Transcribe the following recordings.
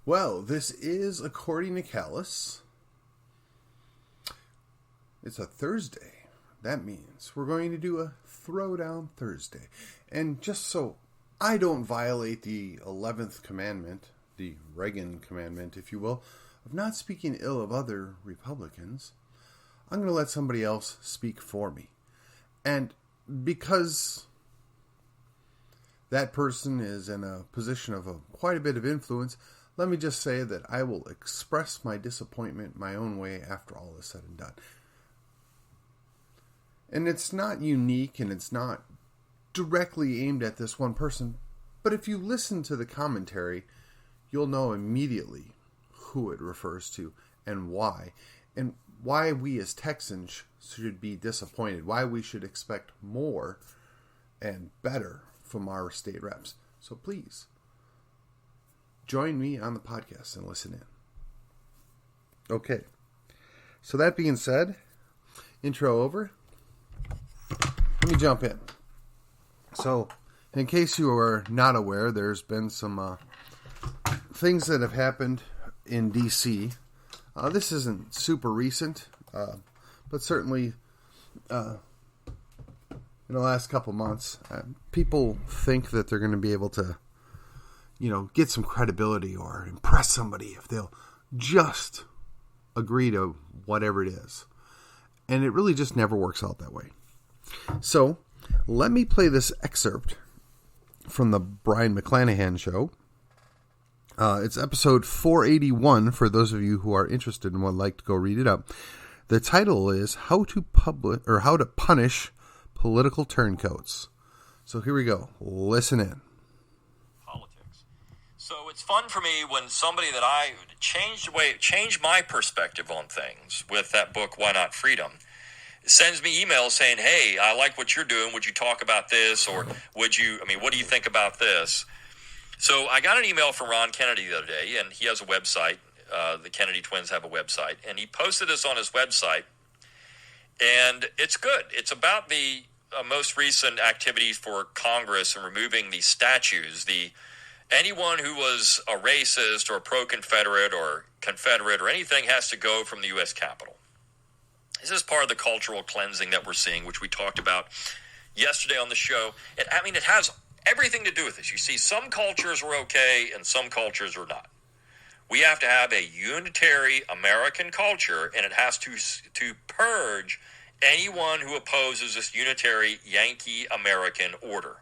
Well, this is according to Callus. It's a Thursday. That means we're going to do a Throwdown Thursday. And just so I don't violate the 11th commandment, the Reagan commandment, if you will, of not speaking ill of other Republicans, I'm going to let somebody else speak for me. And because that person is in a position of quite a bit of influence, let me just say that I will express my disappointment my own way after all is said and done. And it's not unique and it's not directly aimed at this one person, but if you listen to the commentary, you'll know immediately who it refers to and why we as Texans should be disappointed, why we should expect more and better from our state reps. So please, join me on the podcast and listen in. Okay, so that being said, intro over. Let me jump in. So, in case you are not aware, there's been some things that have happened in D.C. This isn't super recent, but certainly in the last couple months, people think that they're going to be able to, get some credibility or impress somebody if they'll just agree to whatever it is. And it really just never works out that way. So, let me play this excerpt from the Brion McClanahan show. It's episode 481 for those of you who are interested and would like to go read it up. The title is How to Punish Political Turncoats. So here we go. Listen in. Politics. So it's fun for me when somebody that I changed my perspective on things with that book, Why Not Freedom, sends me emails saying, hey, I like what you're doing. Would you talk about this? Or what do you think about this? So I got an email from Ron Kennedy the other day, and he has a website. The Kennedy twins have a website, and he posted this on his website, and it's good. It's about the most recent activities for Congress and removing these statues. Anyone who was a racist or pro-Confederate or Confederate or anything has to go from the U.S. Capitol. This is part of the cultural cleansing that we're seeing, which we talked about yesterday on the show. It has everything to do with this. You see, some cultures are okay and some cultures are not. We have to have a unitary American culture, and it has to purge anyone who opposes this unitary Yankee American order.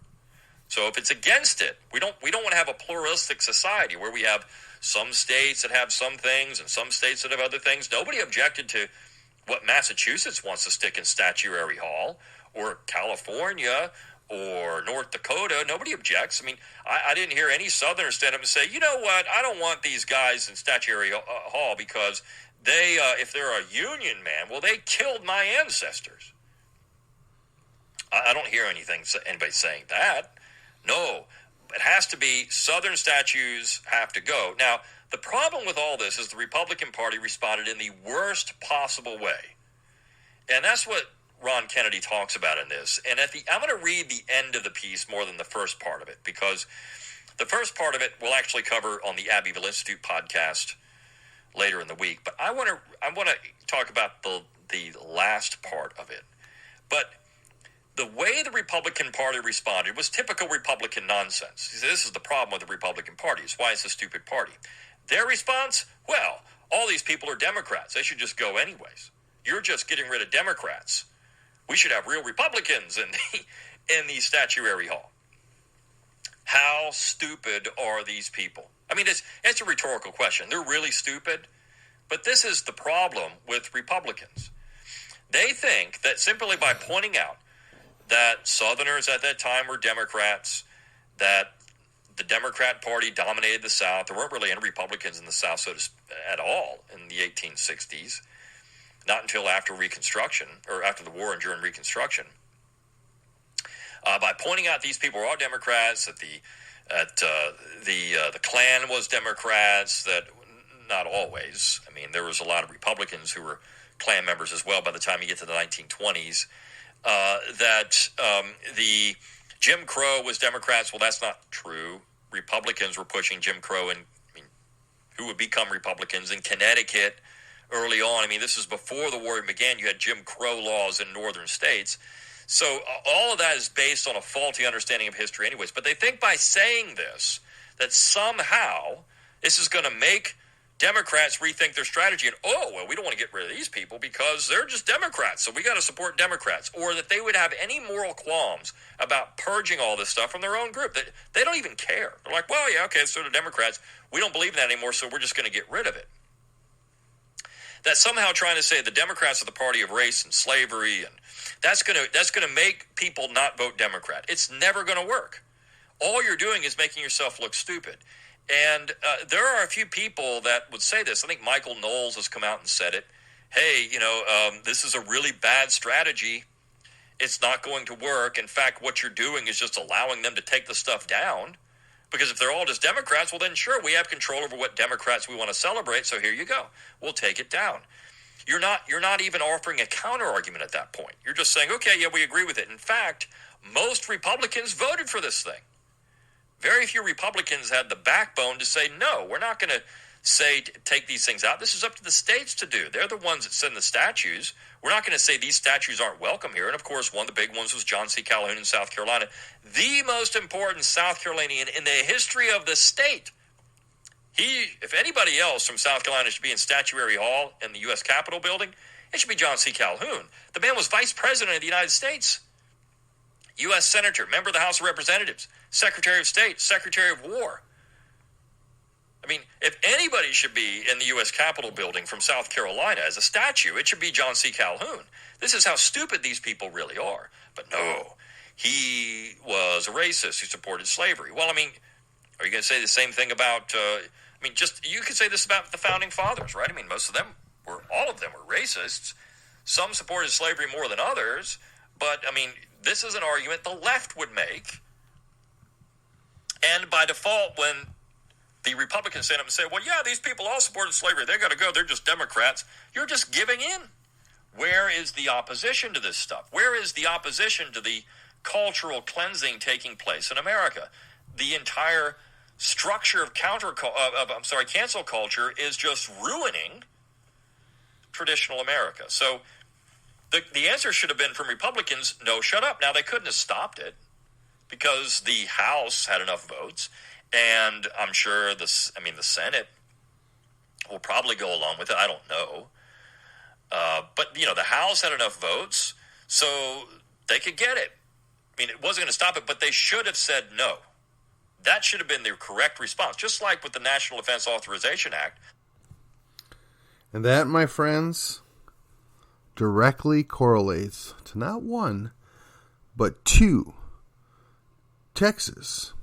So if it's against it, we don't want to have a pluralistic society where we have some states that have some things and some states that have other things. Nobody objected to what Massachusetts wants to stick in Statuary Hall, or California, or North Dakota. Nobody objects. I didn't hear any Southerners stand up and say, you know what, I don't want these guys in Statuary Hall because they, if they're a Union man, well, they killed my ancestors. I don't hear anybody saying that. No, it has to be Southern statues have to go. Now, the problem with all this is the Republican Party responded in the worst possible way. And that's what Ron Kennedy talks about in this. And I'm going to read the end of the piece more than the first part of it, because the first part of it we'll actually cover on the Abbeville Institute podcast later in the week. But I want to talk about the last part of it. But the way the Republican Party responded was typical Republican nonsense. This is the problem with the Republican Party. It's why it's a stupid party. Their response? Well, all these people are Democrats. They should just go anyways. You're just getting rid of Democrats. We should have real Republicans in the Statuary Hall. How stupid are these people? It's a rhetorical question. They're really stupid. But this is the problem with Republicans. They think that simply by pointing out that Southerners at that time were Democrats, that the Democrat Party dominated the South. There weren't really any Republicans in the South at all in the 1860s, not until after Reconstruction, or after the war and during Reconstruction. By pointing out these people were all Democrats, that the Klan was Democrats, that not always. There was a lot of Republicans who were Klan members as well by the time you get to the 1920s. That the Jim Crow was Democrats. Well, that's not true. Republicans were pushing Jim Crow, and who would become Republicans. In Connecticut, early on, I mean, this is before the war began, you had Jim Crow laws in northern states. So all of that is based on a faulty understanding of history anyways. But they think by saying this, that somehow this is going to make Democrats rethink their strategy. And, we don't want to get rid of these people because they're just Democrats, so we got to support Democrats. Or that they would have any moral qualms about purging all this stuff from their own group. They don't even care. They're like, well, yeah, okay, so do Democrats. We don't believe in that anymore, so we're just going to get rid of it. That somehow trying to say the Democrats are the party of race and slavery, and that's going to make people not vote Democrat. It's never going to work. All you're doing is making yourself look stupid. And there are a few people that would say this. I think Michael Knowles has come out and said it. Hey, this is a really bad strategy. It's not going to work. In fact, what you're doing is just allowing them to take the stuff down. Because if they're all just Democrats, well, then sure, we have control over what Democrats we want to celebrate. So here you go. We'll take it down. You're not even offering a counter argument at that point. You're just saying, okay, yeah, we agree with it. In fact, most Republicans voted for this thing. Very few Republicans had the backbone to say, no, we're not going to say take these things out. This is up to the states to do. They're the ones that send the statues. We're not going to say these statues aren't welcome here. And, of course, one of the big ones was John C. Calhoun in South Carolina, the most important South Carolinian in the history of the state. If anybody else from South Carolina should be in Statuary Hall in the U.S. Capitol building, it should be John C. Calhoun. The man was vice president of the United States, U.S. Senator, member of the House of Representatives, Secretary of State, Secretary of War. I mean, if anybody should be in the U.S. Capitol building from South Carolina as a statue, it should be John C. Calhoun. This is how stupid these people really are. But no, he was a racist who supported slavery. Well, I mean, are you going to say the same thing about, you could say this about the Founding Fathers, right? I mean, all of them were racists. Some supported slavery more than others. But, I mean, this is an argument the left would make. And by default, when the Republicans stand up and say, well, yeah, these people all supported slavery, they got to go, they're just Democrats, you're just giving in. Where is the opposition to this stuff? Where is the opposition to the cultural cleansing taking place in America? The entire structure of cancel culture is just ruining traditional America. So the answer should have been from Republicans, no, shut up. Now, they couldn't have stopped it because the House had enough votes, and I'm sure the Senate will probably go along with it. I don't know. But, the House had enough votes, so they could get it. I mean, it wasn't going to stop it, but they should have said no. That should have been the correct response, just like with the National Defense Authorization Act. And that, my friends, directly correlates to not one, but two Texas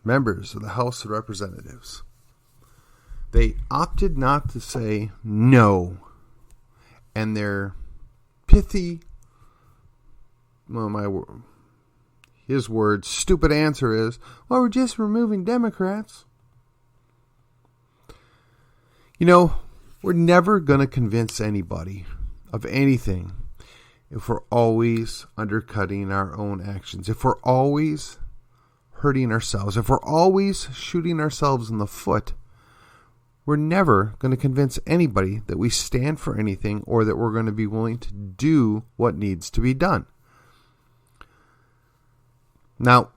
members of the House of Representatives. They opted not to say no, and their pithy, his words, stupid answer is, well, we're just removing Democrats. We're never going to convince anybody of anything if we're always undercutting our own actions, if we're always hurting ourselves, if we're always shooting ourselves in the foot. We're never going to convince anybody that we stand for anything or that we're going to be willing to do what needs to be done. Now,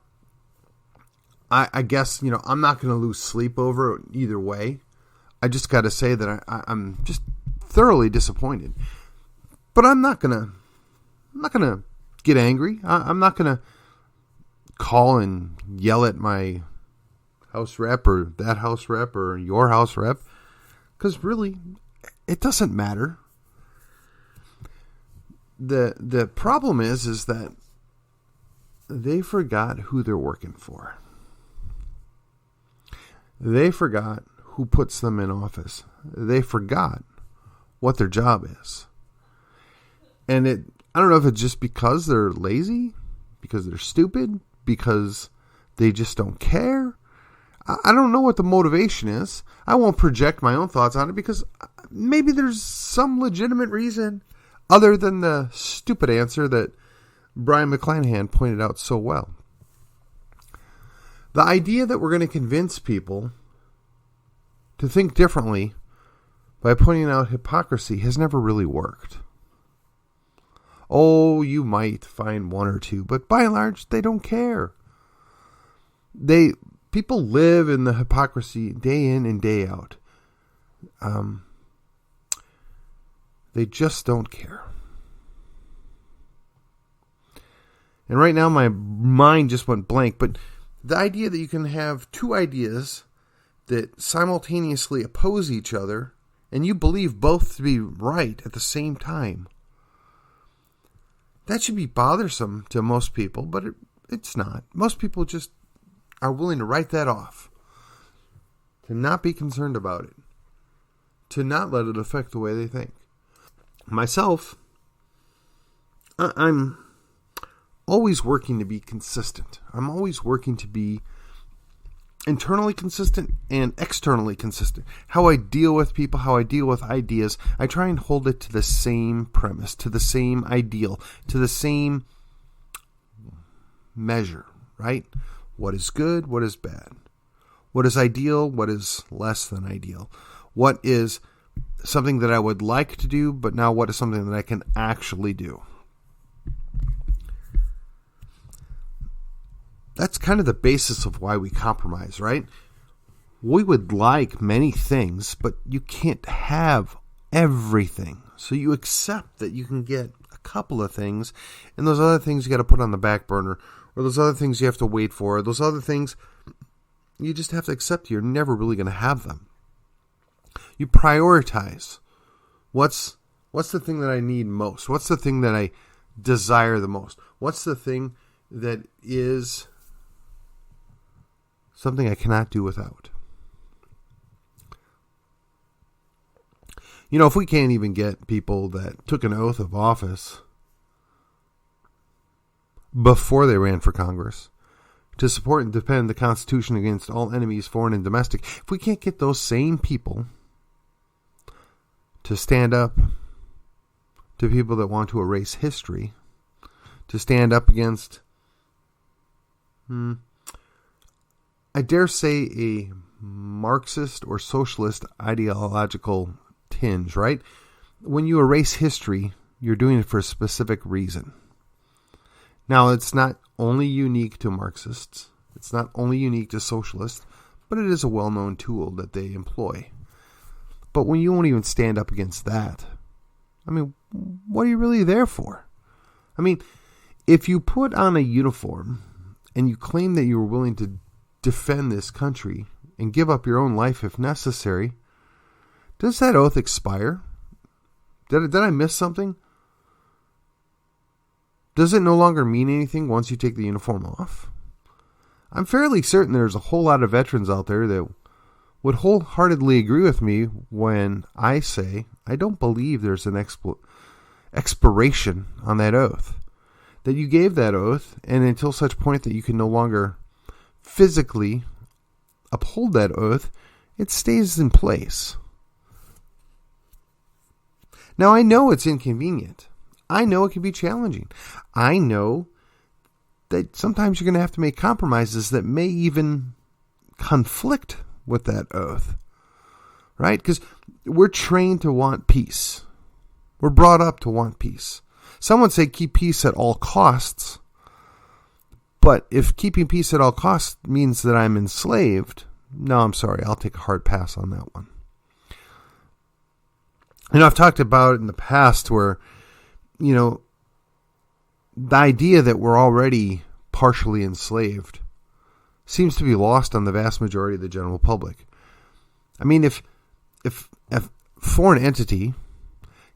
I guess, I'm not going to lose sleep over it either way. I just got to say that I'm just thoroughly disappointed. But I'm not gonna get angry. I'm not gonna call and yell at my House rep or that House rep or your House rep, because really, it doesn't matter. The problem is that they forgot who they're working for. They forgot who puts them in office. They forgot what their job is. And I don't know if it's just because they're lazy, because they're stupid, because they just don't care. I don't know what the motivation is. I won't project my own thoughts on it because maybe there's some legitimate reason other than the stupid answer that Brion McClanahan pointed out so well. The idea that we're going to convince people to think differently by pointing out hypocrisy has never really worked. Oh, you might find one or two, but by and large, they don't care. People live in the hypocrisy day in and day out. They just don't care. And right now my mind just went blank, but the idea that you can have two ideas that simultaneously oppose each other and you believe both to be right at the same time, that should be bothersome to most people, but it's not. Most people just are willing to write that off, to not be concerned about it, to not let it affect the way they think. Myself, I'm always working to be consistent. I'm always working to be internally consistent and externally consistent. How I deal with people, how I deal with ideas, I try and hold it to the same premise, to the same ideal, to the same measure, right? What is good, what is bad? What is ideal, what is less than ideal? What is something that I would like to do, but now what is something that I can actually do? That's kind of the basis of why we compromise, right? We would like many things, but you can't have everything. So you accept that you can get a couple of things, and those other things you got to put on the back burner, or those other things you have to wait for, or those other things you just have to accept you're never really going to have them. You prioritize. What's the thing that I need most? What's the thing that I desire the most? What's the thing that is something I cannot do without? You know, if we can't even get people that took an oath of office before they ran for Congress to support and defend the Constitution against all enemies, foreign and domestic, if we can't get those same people to stand up to people that want to erase history, to stand up against, I dare say, a Marxist or socialist ideological tinge, right? When you erase history, you're doing it for a specific reason. Now, it's not only unique to Marxists. It's not only unique to socialists, but it is a well-known tool that they employ. But when you won't even stand up against that, I mean, what are you really there for? I mean, if you put on a uniform and you claim that you were willing to defend this country and give up your own life if necessary, does that oath expire? Did I miss something? Does it no longer mean anything once you take the uniform off? I'm fairly certain there's a whole lot of veterans out there that would wholeheartedly agree with me when I say I don't believe there's an expiration on that oath. That you gave that oath, and until such point that you can no longer physically uphold that oath, it stays in place. Now, I know it's inconvenient. I know it can be challenging. I know that sometimes you're going to have to make compromises that may even conflict with that oath, right? Because we're trained to want peace. We're brought up to want peace. Some would say keep peace at all costs, but if keeping peace at all costs means that I'm enslaved, no, I'm sorry, I'll take a hard pass on that one. You know, I've talked about it in the past where, you know, the idea that we're already partially enslaved seems to be lost on the vast majority of the general public. I mean, if a foreign entity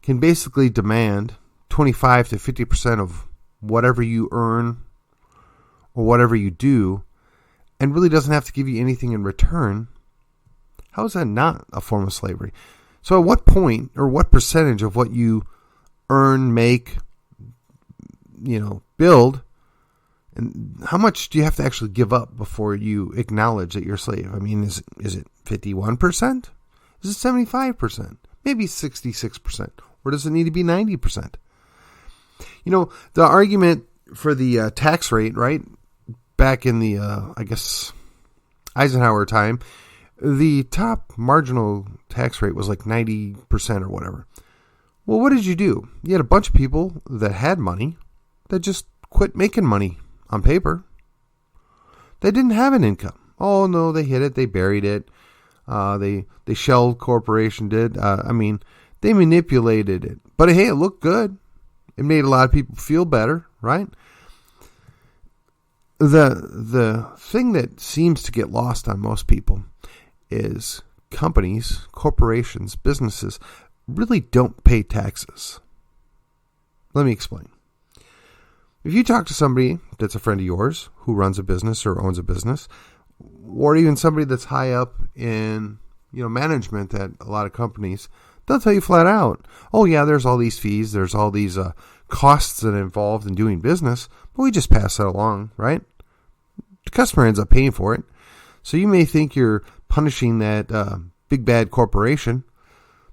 can basically demand 25 to 50% of whatever you earn or whatever you do, and really doesn't have to give you anything in return, how is that not a form of slavery? So at what point or what percentage of what you earn, make, you know, build, and how much do you have to actually give up before you acknowledge that you're a slave? I mean, is it 51%? Is it 75%? Maybe 66%? Or does it need to be 90%? You know, the argument for the tax rate, right, back in the, I guess, Eisenhower time, the top marginal tax rate was like 90% or whatever. Well, what did you do? You had a bunch of people that had money that just quit making money on paper. They didn't have an income. Oh, no, they hid it. They buried it. They shell corporation did. They manipulated it. But hey, it looked good. It made a lot of people feel better, right? The thing that seems to get lost on most people is companies, corporations, businesses really don't pay taxes. Let me explain. If you talk to somebody that's a friend of yours who runs a business or owns a business, or even somebody that's high up in management at a lot of companies, they'll tell you flat out, oh yeah, there's all these fees, there's all these costs that are involved in doing business, but we just pass that along, right? The customer ends up paying for it. So you may think you're punishing that big bad corporation,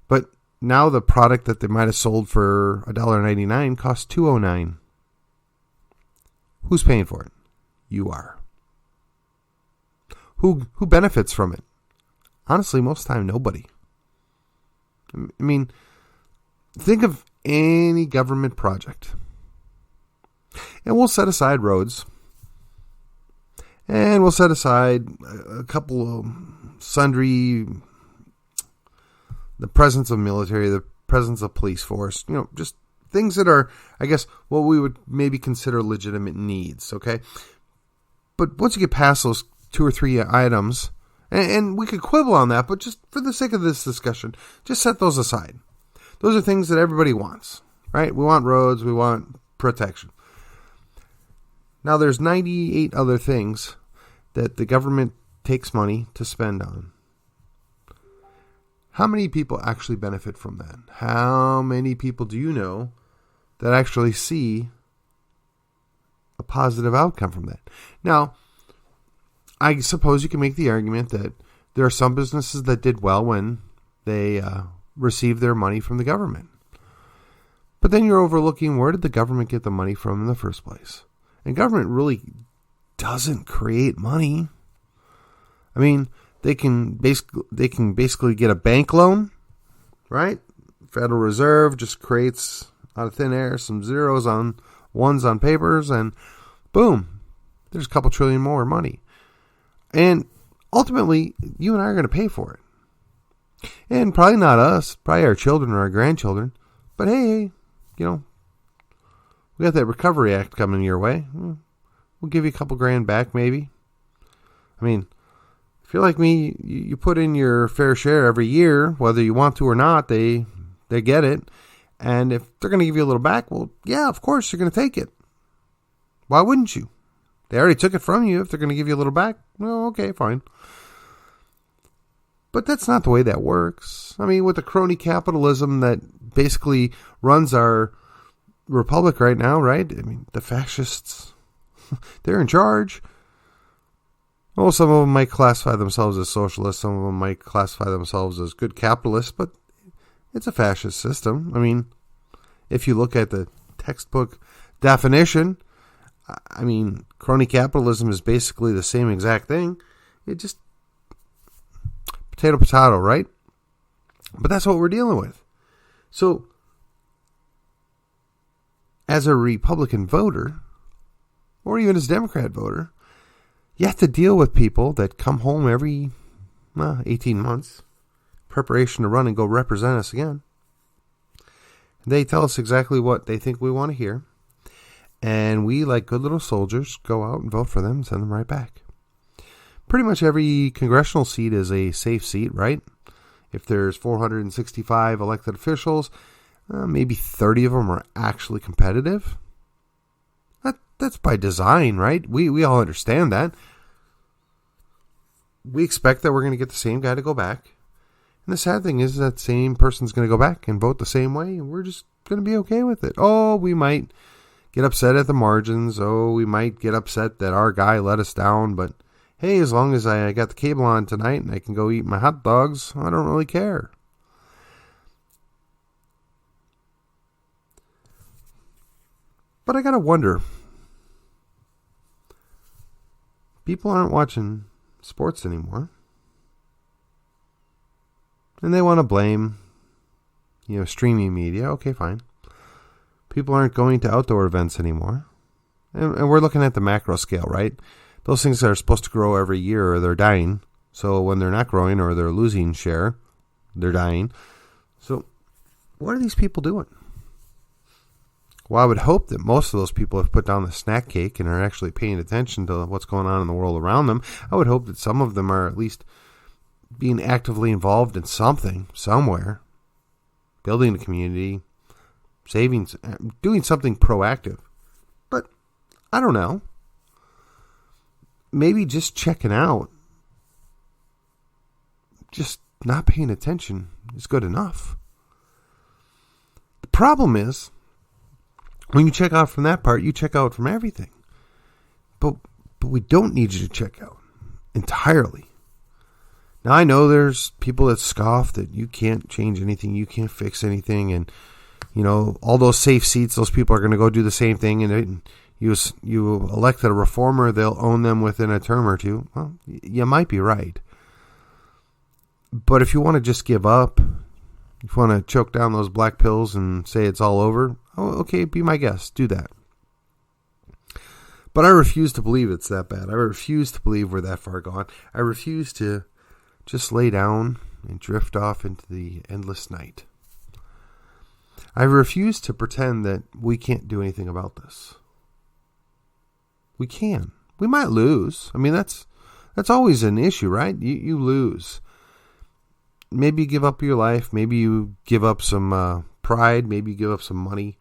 but now the product that they might have sold for $1.99 costs $2.09. Who's paying for it? You are. Who benefits from it? Honestly, most of the time, nobody. I mean, think of any government project. And we'll set aside roads. And we'll set aside a couple of sundry, the presence of military, the presence of police force, just things that are, I guess, what we would maybe consider legitimate needs, okay? But once you get past those 2 or 3 items, and we could quibble on that, but just for the sake of this discussion, just set those aside. Those are things that everybody wants, right? We want roads, we want protection. Now, there's 98 other things that the government takes money to spend on. How many people actually benefit from that? How many people do you know that actually see a positive outcome from that? Now, I suppose you can make the argument that there are some businesses that did well when they received their money from the government. But then you're overlooking, where did the government get the money from in the first place? And government really doesn't create money. I mean, they can basically get a bank loan, right? Federal Reserve just creates out of thin air some zeros on ones on papers, and boom, there's a couple trillion more money. And ultimately, you and I are going to pay for it. And probably not us, probably our children or our grandchildren. But hey, we got that Recovery Act coming your way. We'll give you a couple grand back, maybe. I mean, if you're like me, you put in your fair share every year, whether you want to or not, they get it. And if they're going to give you a little back, well, yeah, of course, you're going to take it. Why wouldn't you? They already took it from you. If they're going to give you a little back, well, okay, fine. But that's not the way that works. I mean, with the crony capitalism that basically runs our republic right now, right? I mean, the fascists, they're in charge. Well, some of them might classify themselves as socialists. Some of them might classify themselves as good capitalists, but it's a fascist system. I mean, if you look at the textbook definition, I mean, crony capitalism is basically the same exact thing. It just potato, right? But that's what we're dealing with. So, as a Republican voter, or even as a Democrat voter, you have to deal with people that come home every 18 months, preparation to run and go represent us again. They tell us exactly what they think we want to hear. And we, like good little soldiers, go out and vote for them and send them right back. Pretty much every congressional seat is a safe seat, right? If there's 465 elected officials, maybe 30 of them are actually competitive. That's by design, right? We all understand that. We expect that we're going to get the same guy to go back. And the sad thing is that same person's going to go back and vote the same way, and we're just going to be okay with it. Oh, we might get upset at the margins. Oh, we might get upset that our guy let us down. But hey, as long as I got the cable on tonight and I can go eat my hot dogs, I don't really care. But I got to wonder. People aren't watching sports anymore. And they want to blame, streaming media. Okay, fine. People aren't going to outdoor events anymore. And we're looking at the macro scale, right? Those things are supposed to grow every year or they're dying. So when they're not growing or they're losing share, they're dying. So what are these people doing? Well, I would hope that most of those people have put down the snack cake and are actually paying attention to what's going on in the world around them. I would hope that some of them are at least being actively involved in something, somewhere, building a community, saving, doing something proactive. But I don't know. Maybe just checking out, just not paying attention is good enough. The problem is, when you check out from that part, you check out from everything. But we don't need you to check out entirely. Now, I know there's people that scoff that you can't change anything, you can't fix anything, and, all those safe seats, those people are going to go do the same thing, and you elected a reformer, they'll own them within a term or two. Well, you might be right. But if you want to just give up, if you want to choke down those black pills and say it's all over, okay, be my guest. Do that. But I refuse to believe it's that bad. I refuse to believe we're that far gone. I refuse to just lay down and drift off into the endless night. I refuse to pretend that we can't do anything about this. We can. We might lose. I mean, that's always an issue, right? You lose. Maybe you give up your life. Maybe you give up some pride. Maybe you give up some money.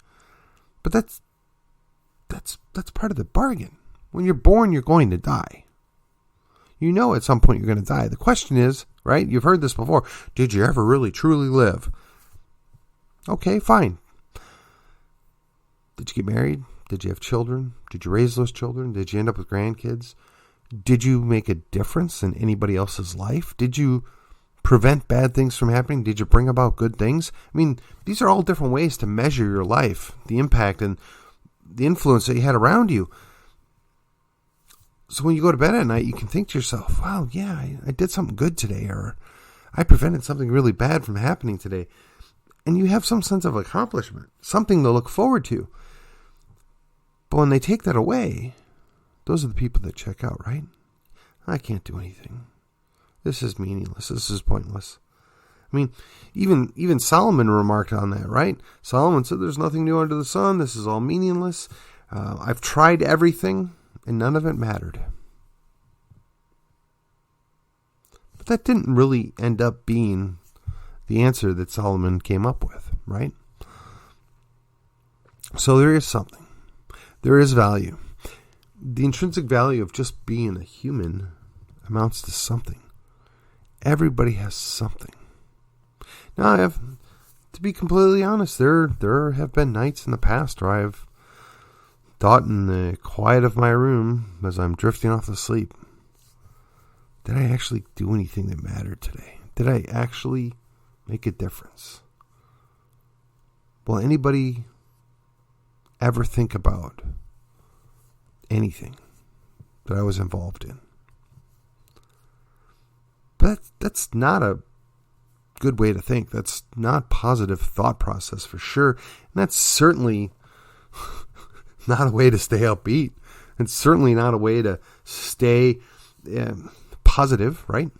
But that's part of the bargain. When you're born, you're going to die. At some point you're going to die. The question is, right? You've heard this before. Did you ever really truly live? Okay, fine. Did you get married? Did you have children? Did you raise those children? Did you end up with grandkids? Did you make a difference in anybody else's life? Did you prevent bad things from happening? Did you bring about good things? I mean, these are all different ways to measure your life, the impact and the influence that you had around you. So when you go to bed at night, you can think to yourself, wow, yeah, I did something good today, or I prevented something really bad from happening today. And you have some sense of accomplishment, something to look forward to. But when they take that away, those are the people that check out, right? I can't do anything. This is meaningless. This is pointless. I mean, even Solomon remarked on that, right? Solomon said, there's nothing new under the sun. This is all meaningless. I've tried everything, and none of it mattered. But that didn't really end up being the answer that Solomon came up with, right? So there is something. There is value. The intrinsic value of just being a human amounts to something. Everybody has something. Now, I have to be completely honest. There have been nights in the past where I've thought in the quiet of my room as I'm drifting off to sleep, did I actually do anything that mattered today? Did I actually make a difference? Will anybody ever think about anything that I was involved in? But that's not a good way to think. That's not positive thought process for sure. And that's certainly not a way to stay upbeat. It's certainly not a way to stay positive, right?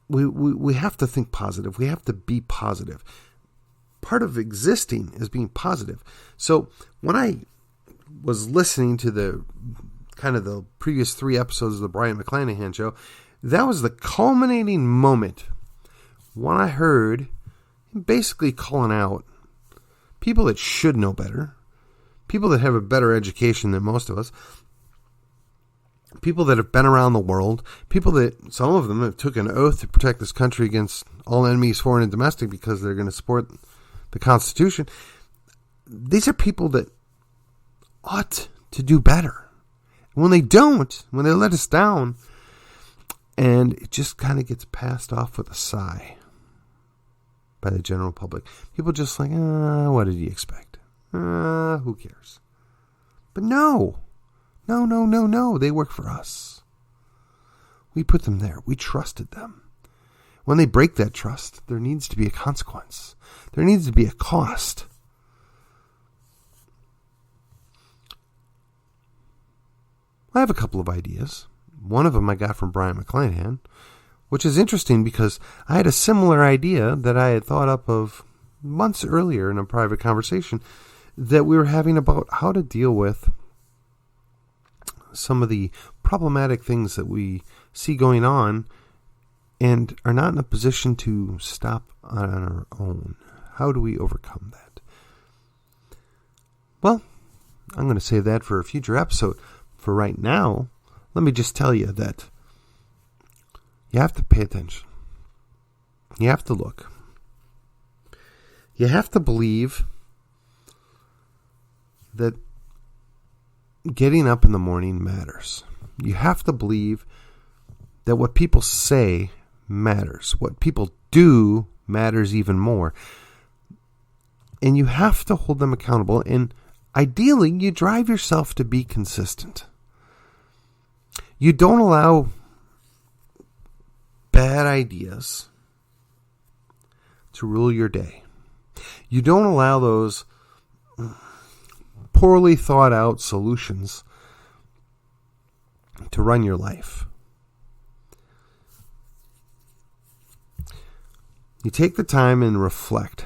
We have to think positive. We have to be positive. Part of existing is being positive. So when I was listening to the previous 3 episodes of the Brion McClanahan show, that was the culminating moment when I heard him basically calling out people that should know better, people that have a better education than most of us, people that have been around the world, people that, some of them have took an oath to protect this country against all enemies, foreign and domestic, because they're going to support the Constitution. These are people that ought to do better. When they don't, when they let us down, and it just kind of gets passed off with a sigh by the general public. People just like, what did you expect? Who cares? But no. They work for us. We put them there. We trusted them. When they break that trust, there needs to be a consequence. There needs to be a cost. I have a couple of ideas. One of them I got from Brion McClanahan, which is interesting because I had a similar idea that I had thought up of months earlier in a private conversation that we were having about how to deal with some of the problematic things that we see going on and are not in a position to stop on our own. How do we overcome that? Well, I'm going to save that for a future episode. For right now, let me just tell you that you have to pay attention. You have to look. You have to believe that getting up in the morning matters. You have to believe that what people say matters. What people do matters even more. And you have to hold them accountable. And ideally, you drive yourself to be consistent. You don't allow bad ideas to rule your day. You don't allow those poorly thought out solutions to run your life. You take the time and reflect.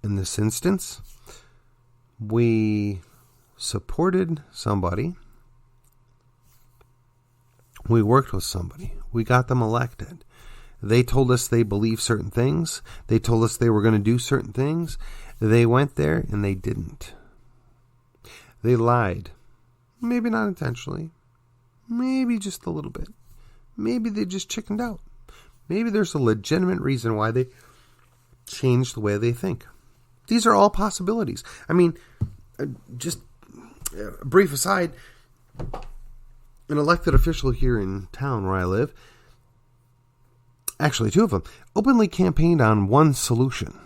In this instance, we supported somebody. We worked with somebody. We got them elected. They told us they believe certain things. They told us they were going to do certain things. They went there and they didn't. They lied. Maybe not intentionally. Maybe just a little bit. Maybe they just chickened out. Maybe there's a legitimate reason why they changed the way they think. These are all possibilities. I mean, just a brief aside, an elected official here in town where I live, actually two of them, openly campaigned on one solution.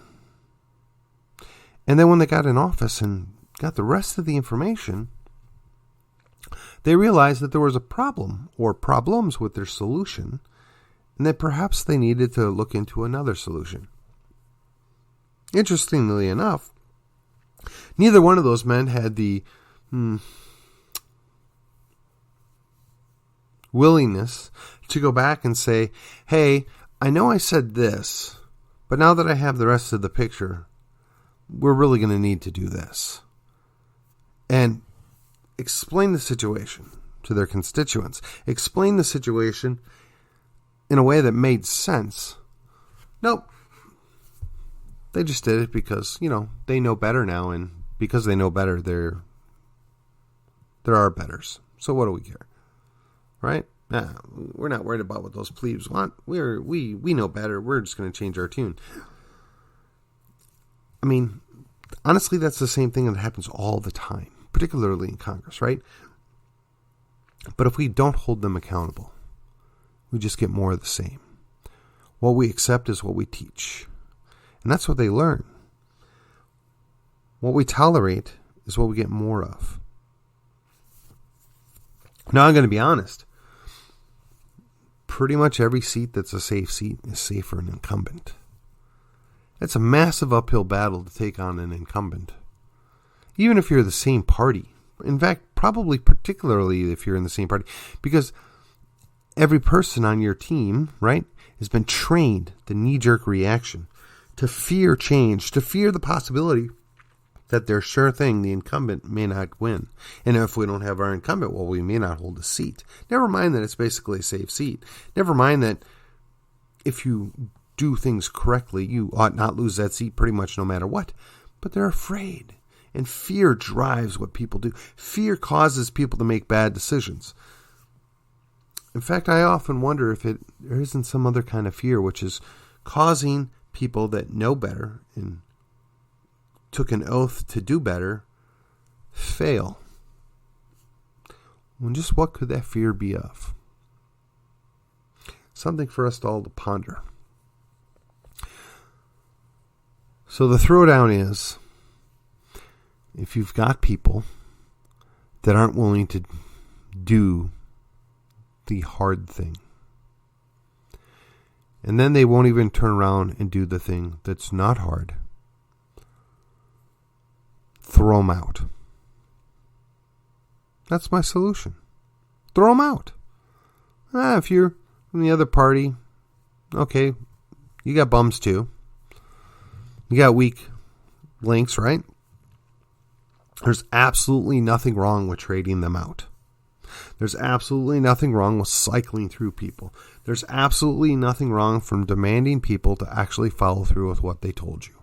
And then when they got in office and got the rest of the information, they realized that there was a problem or problems with their solution and that perhaps they needed to look into another solution. Interestingly enough, neither one of those men had the willingness to go back and say, hey, I know I said this, but now that I have the rest of the picture, we're really going to need to do this. And explain the situation to their constituents. Explain the situation in a way that made sense. Nope. They just did it because, they know better now, and because they know better, there are betters. So what do we care? Right? We're not worried about what those plebes want. We know better. We're just going to change our tune. I mean, honestly, that's the same thing that happens all the time, particularly in Congress, right? But if we don't hold them accountable, we just get more of the same. What we accept is what we teach. And that's what they learn. What we tolerate is what we get more of. Now, I'm going to be honest. Pretty much every seat that's a safe seat is safe for an incumbent. It's a massive uphill battle to take on an incumbent. Even if you're the same party. In fact, probably particularly if you're in the same party. Because every person on your team, right, has been trained the knee-jerk reaction to fear change, to fear the possibility that their sure thing, the incumbent, may not win. And if we don't have our incumbent, well, we may not hold a seat. Never mind that it's basically a safe seat. Never mind that if you do things correctly, you ought not lose that seat pretty much no matter what. But they're afraid. And fear drives what people do. Fear causes people to make bad decisions. In fact, I often wonder if there isn't some other kind of fear which is causing people that know better and took an oath to do better fail. Well, just what could that fear be of? Something for us all to ponder. So the throwdown is, if you've got people that aren't willing to do the hard thing, And then they won't even turn around and do the thing that's not hard. Throw them out. That's my solution. Throw them out. If you're from the other party, okay, you got bums too. You got weak links, right? There's absolutely nothing wrong with trading them out. There's absolutely nothing wrong with cycling through people. There's absolutely nothing wrong from demanding people to actually follow through with what they told you.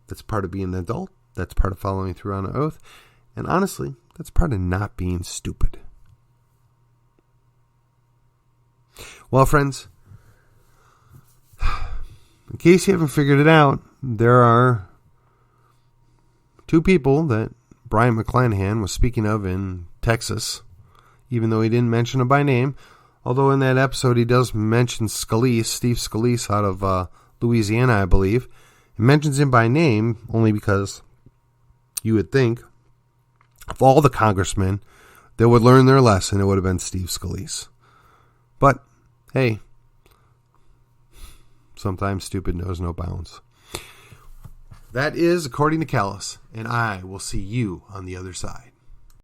That's part of being an adult. That's part of following through on an oath. And honestly, that's part of not being stupid. Well, friends, in case you haven't figured it out, there are two people that Brion McClanahan was speaking of in Texas, even though he didn't mention them by name. Although in that episode he does mention Scalise, Steve Scalise out of Louisiana, I believe. He mentions him by name only because you would think of all the congressmen that would learn their lesson, it would have been Steve Scalise. But, hey, sometimes stupid knows no bounds. That is according to Callus, and I will see you on the other side.